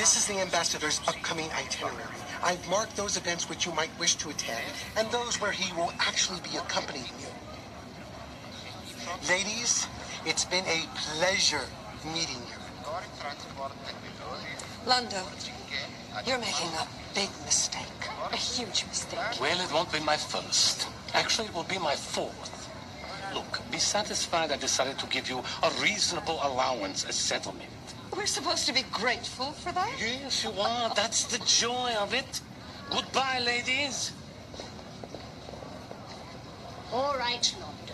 This is the ambassador's upcoming itinerary. I've marked those events which you might wish to attend, and those where he will actually be accompanying you. Ladies, it's been a pleasure meeting you. Lando, you're making a big mistake. A huge mistake. Well, it won't be my first. Actually, it will be my fourth. Look, be satisfied I decided to give you a reasonable allowance as settlement. We're supposed to be grateful for that? Yes, you are. That's the joy of it. Goodbye, ladies. All right, Lando.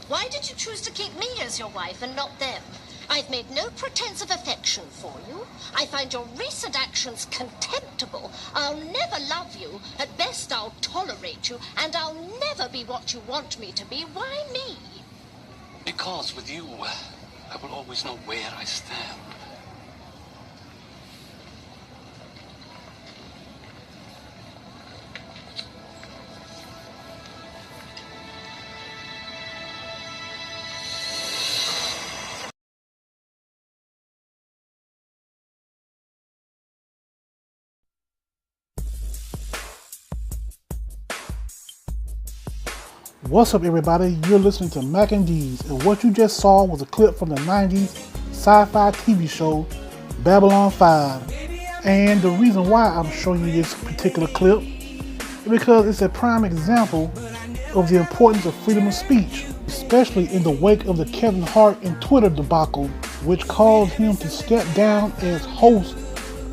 Why did you choose to keep me as your wife and not them? I've made no pretense of affection for you. I find your recent actions contemptible. I'll never love you. At best, I'll tolerate you. And I'll never be what you want me to be. Why me? Because with you, I will always know where I stand. What's up, everybody? You're listening to Mac and D's, and what you just saw was a clip from the 90s sci-fi TV show Babylon 5. And the reason why I'm showing you this particular clip is because it's a prime example of the importance of freedom of speech, especially in the wake of the Kevin Hart and Twitter debacle, which caused him to step down as host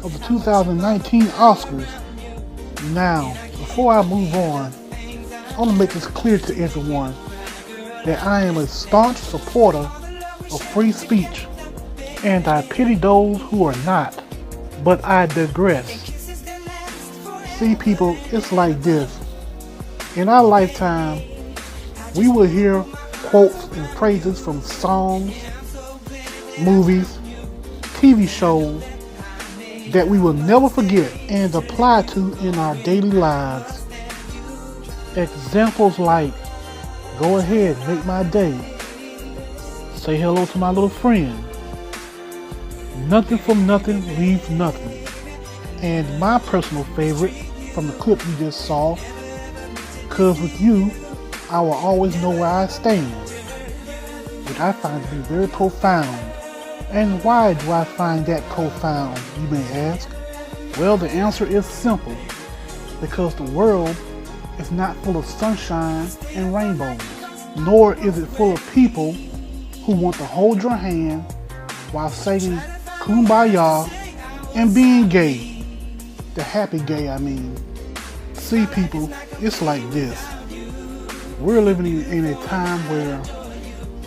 of the 2019 Oscars. Now, before I move on, I want to make this clear to everyone that I am a staunch supporter of free speech, and I pity those who are not, but I digress. See, people, it's like this. In our lifetime, we will hear quotes and phrases from songs, movies, TV shows that we will never forget and apply to in our daily lives. Examples like, go ahead, make my day. Say hello to my little friend. Nothing from nothing leaves nothing. And my personal favorite from the clip you just saw, cause with you, I will always know where I stand. Which I find to be very profound. And why do I find that profound, you may ask? Well, the answer is simple. Because the world is not full of sunshine and rainbows, nor is it full of people who want to hold your hand while singing Kumbaya and being gay. The happy gay, I mean. See, people, it's like this. We're living in a time where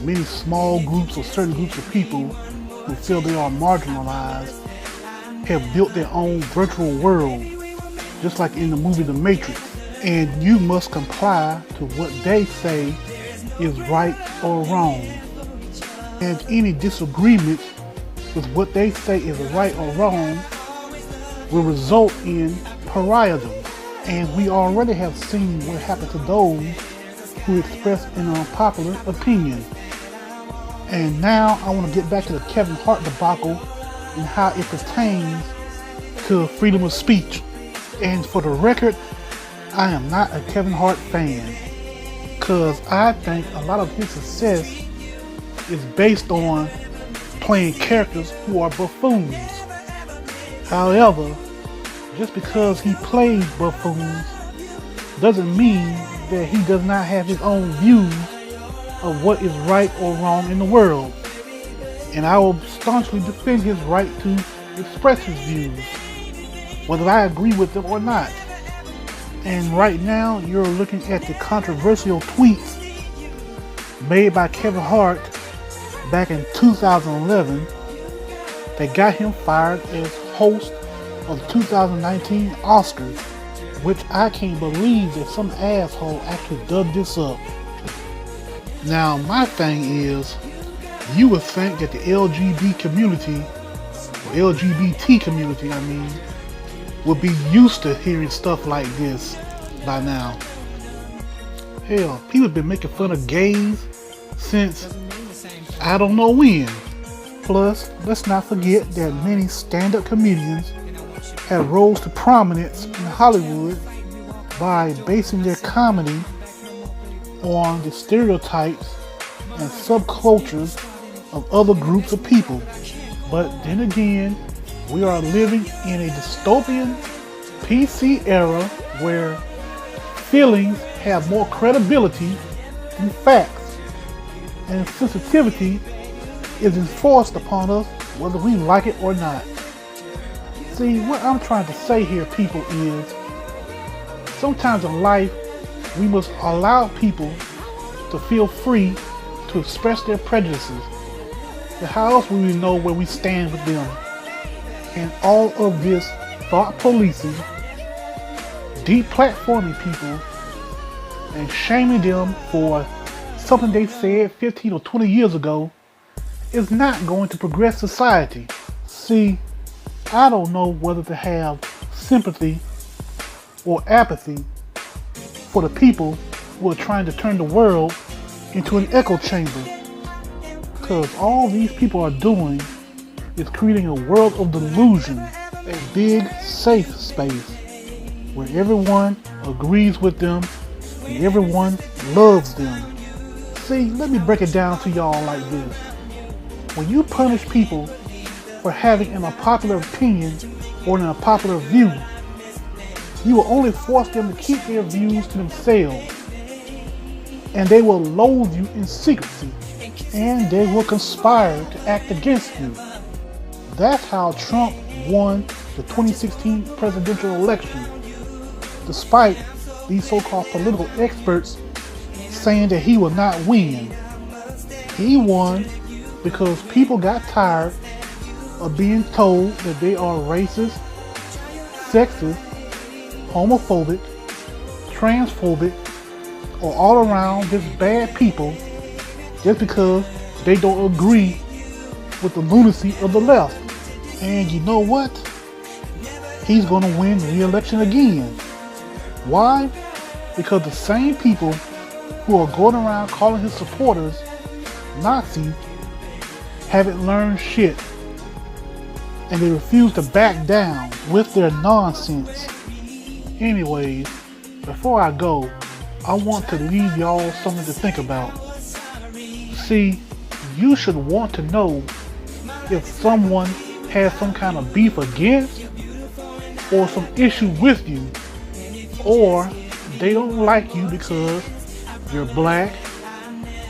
many small groups or certain groups of people who feel they are marginalized have built their own virtual world, just like in the movie The Matrix. And you must comply to what they say is right or wrong. And any disagreement with what they say is right or wrong will result in pariahdom. And we already have seen what happened to those who express an unpopular opinion. And now I want to get back to the Kevin Hart debacle and how it pertains to freedom of speech. And for the record, I am not a Kevin Hart fan, because I think a lot of his success is based on playing characters who are buffoons. However, just because he plays buffoons doesn't mean that he does not have his own views of what is right or wrong in the world. And I will staunchly defend his right to express his views, whether I agree with them or not. And right now, you're looking at the controversial tweets made by Kevin Hart back in 2011 that got him fired as host of the 2019 Oscars, which I can't believe that some asshole actually dug this up. Now, my thing is, you would think that the LGBT community, I mean, would be used to hearing stuff like this by now. Hell, people have been making fun of gays since I don't know when. Plus, let's not forget that many stand-up comedians have rose to prominence in Hollywood by basing their comedy on the stereotypes and subcultures of other groups of people. But then again, we are living in a dystopian PC era where feelings have more credibility than facts, and sensitivity is enforced upon us whether we like it or not. See, what I'm trying to say here, people, is sometimes in life we must allow people to feel free to express their prejudices. But how else will we know where we stand with them? And all of this thought policing, deplatforming people, and shaming them for something they said 15 or 20 years ago is not going to progress society. See, I don't know whether to have sympathy or apathy for the people who are trying to turn the world into an echo chamber. Because all these people are doing is creating a world of delusion, a big safe space where everyone agrees with them and everyone loves them. See, let me break it down to y'all like this. When you punish people for having an unpopular opinion or an unpopular view, you will only force them to keep their views to themselves, and they will loathe you in secrecy, and they will conspire to act against you. That's how Trump won the 2016 presidential election, despite these so-called political experts saying that he will not win. He won because people got tired of being told that they are racist, sexist, homophobic, transphobic, or all around just bad people just because they don't agree with the lunacy of the left. And you know what? He's going to win re-election again. Why? Because the same people who are going around calling his supporters Nazis haven't learned shit, and they refuse to back down with their nonsense. Anyways, before I go, I want to leave y'all something to think about. See, you should want to know if someone has some kind of beef against or some issue with you, or they don't like you because you're black,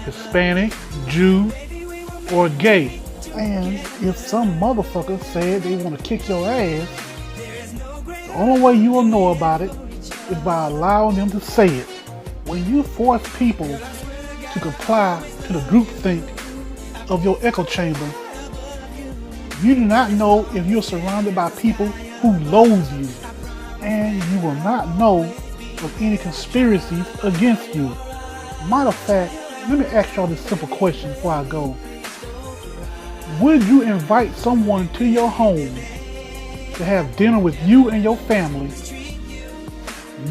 Hispanic, Jew, or gay. And if some motherfucker said they want to kick your ass, the only way you will know about it is by allowing them to say it. When you force people to comply to the groupthink of your echo chamber, you do not know if you're surrounded by people who loathe you, and you will not know of any conspiracies against you. Matter of fact, let me ask y'all this simple question before I go. Would you invite someone to your home to have dinner with you and your family,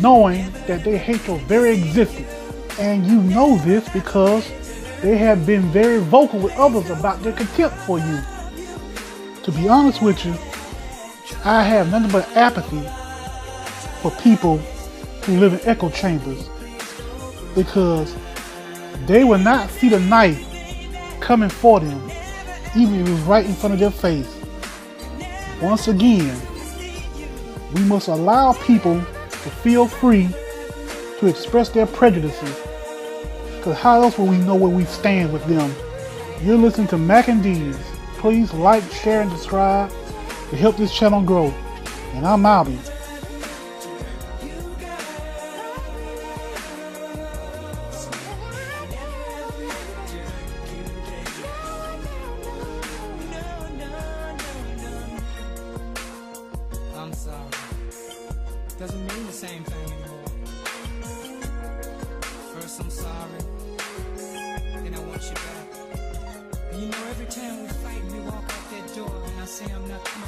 knowing that they hate your very existence? And you know this because they have been very vocal with others about their contempt for you. To be honest with you, I have nothing but apathy for people who live in echo chambers, because they will not see the knife coming for them, even if it's right in front of their face. Once again, we must allow people to feel free to express their prejudices, because how else will we know where we stand with them? You're listening to Mac and D's. Please like, share, and subscribe to help this channel grow. And I'm outie. I'm sorry. Doesn't mean the same thing anymore. First I'm sorry, then I want you back. And you know every time we fight and we walk out that door and I say I'm not coming